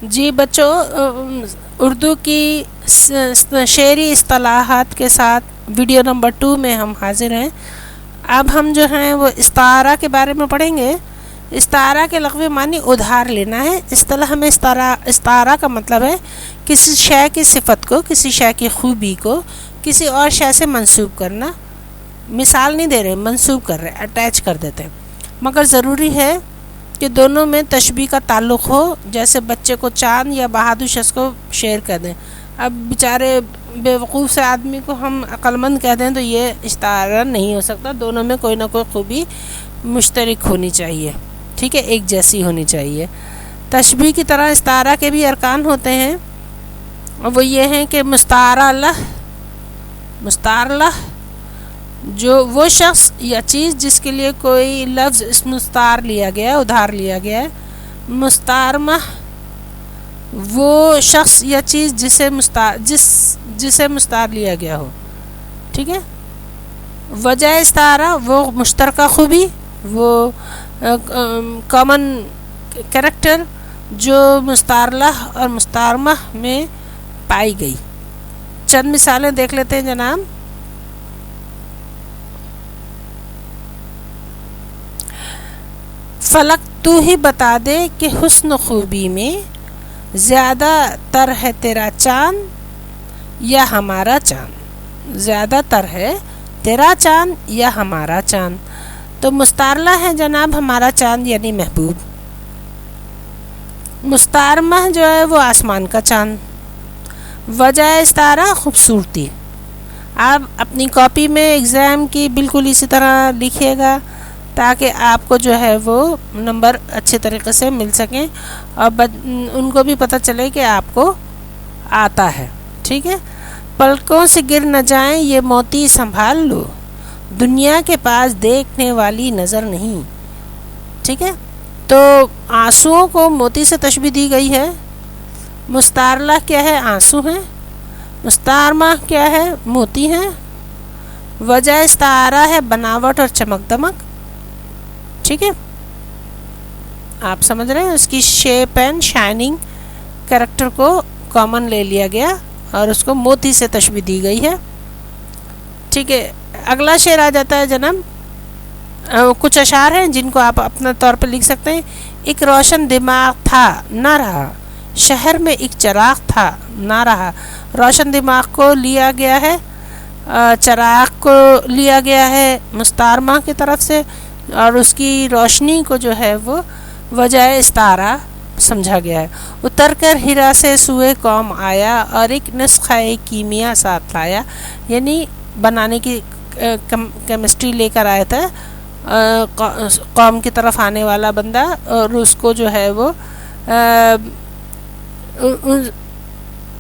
جی بچوں، اردو کی شعری اصطلاحات کے ساتھ ویڈیو نمبر 2 میں ہم حاضر ہیں۔ اب ہم جو ہیں وہ استعارہ کے بارے میں پڑھیں گے۔ استعارہ کے لغوی معنی ادھار لینا ہے۔ اصطلاح میں استعارہ کا مطلب ہے کسی شے کی صفت کو، کسی شے کی خوبی کو کسی اور شے سے منسوب کرنا۔ مثال نہیں دے رہے، منسوب کر رہے، اٹیچ کر دیتے ہیں، مگر ضروری ہے کہ دونوں میں تشبیہ کا تعلق ہو۔ جیسے بچے کو چاند یا بہادر شخص کو شیر کہہ دیں۔ اب بیچارے بیوقوف سے آدمی کو ہم عقل مند کہہ دیں تو یہ استعارہ نہیں ہو سکتا، دونوں میں کوئی نہ کوئی خوبی مشترک ہونی چاہیے، ٹھیک ہے، ایک جیسی ہونی چاہیے۔ تشبیہ کی طرح استعارہ کے بھی ارکان ہوتے ہیں، اور وہ یہ ہیں کہ مستعار لہ جو وہ شخص یا چیز جس کے لیے کوئی لفظ اس مستعار لیا گیا ہے، ادھار لیا گیا ہے۔ مستعارمہ وہ شخص یا چیز جسے مستعار لیا گیا ہو، ٹھیک ہے۔ وجہ استعارہ وہ مشترکہ خوبی، وہ کامن کریکٹر جو مستعار لہ اور مستعارمہ میں پائی گئی۔ چند مثالیں دیکھ لیتے ہیں جناب۔ فلک تو ہی بتا دے کہ حسن و خوبی میں زیادہ تر ہے تیرا چاند یا ہمارا چاند، زیادہ تر ہے تیرا چاند یا ہمارا چاند۔ تو مستعار لہ ہے جناب ہمارا چاند یعنی محبوب، مستعارمہ جو ہے وہ آسمان کا چاند۔ وجہ استعارہ خوبصورتی۔ آپ اپنی کاپی میں ایگزام کی بالکل اسی طرح لکھیے گا تاکہ آپ کو جو ہے وہ نمبر اچھے طریقے سے مل سکیں اور ان کو بھی پتہ چلے کہ آپ کو آتا ہے، ٹھیک ہے۔ پلکوں سے گر نہ جائیں یہ موتی سنبھال لو، دنیا کے پاس دیکھنے والی نظر نہیں، ٹھیک ہے۔ تو آنسوؤں کو موتی سے تشبیہ دی گئی ہے۔ مستعار لہ کیا ہے؟ آنسو ہیں۔ مستعارمہ کیا ہے؟ موتی ہیں۔ وجہ استعارہ ہے بناوٹ اور چمک دمک، ٹھیک ہے، آپ سمجھ رہے ہیں۔ اس کی شیپ اینڈ شائننگ کریکٹر کو کامن لے لیا گیا اور اس کو موتی سے تشبیہ دی گئی ہے، ٹھیک ہے۔ اگلا شعر آ جاتا ہے جناب۔ کچھ اشعار ہیں جن کو آپ اپنا طور پر لکھ سکتے ہیں۔ ایک روشن دماغ تھا نہ رہا، شہر میں ایک چراغ تھا نہ رہا۔ روشن دماغ کو لیا گیا ہے، چراغ کو لیا گیا ہے مستعارمہ کی طرف سے، اور اس کی روشنی کو جو ہے وہ وجہ استعارہ سمجھا گیا ہے۔ اتر کر ہیرا سے سوئے قوم آیا اور ایک نسخہ کیمیا ساتھ لایا، یعنی بنانے کی کیمسٹری لے کر آیا تھا قوم کی طرف آنے والا بندہ، اور اس کو جو ہے وہ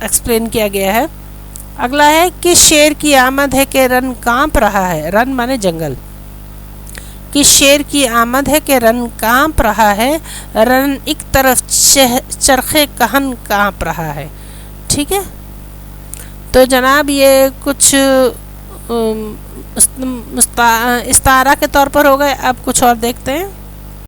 ایکسپلین کیا گیا ہے۔ اگلا ہے کہ شیر کی آمد ہے کہ رن کانپ رہا ہے، رن مانے جنگل، کہ شیر کی آمد ہے کہ رن کانپ رہا ہے، رن ایک طرف چرخے کہن کانپ رہا ہے، ٹھیک ہے۔ تو جناب یہ کچھ استعارہ کے طور پر ہو گئے۔ اب کچھ اور دیکھتے ہیں۔